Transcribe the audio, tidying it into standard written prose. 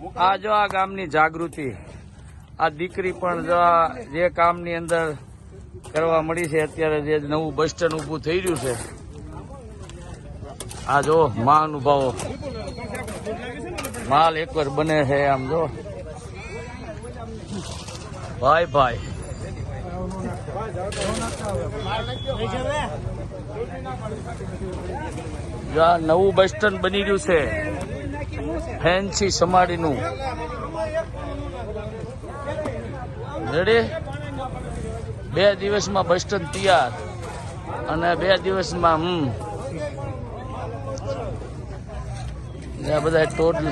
આ જો આ ગામની જાગૃતિ, આ દીકરી પણ જો જે કામની અંદર કરવા મળી છે. અત્યારે જે નવું બસ સ્ટેન્ડ ઊભું થઈ રહ્યું છે, આ જો મહાનુભાવો માલ એકવાર બને છે. આમ જો ભાઈ ભાઈ આ નવું બસ સ્ટેન્ડ બની રહ્યું છે ફેન્સી સમાડીનું. રેડી 2 દિવસમાં બસ સ્ટેન્ડ તૈયાર અને 2 દિવસમાં બધા ટોટલ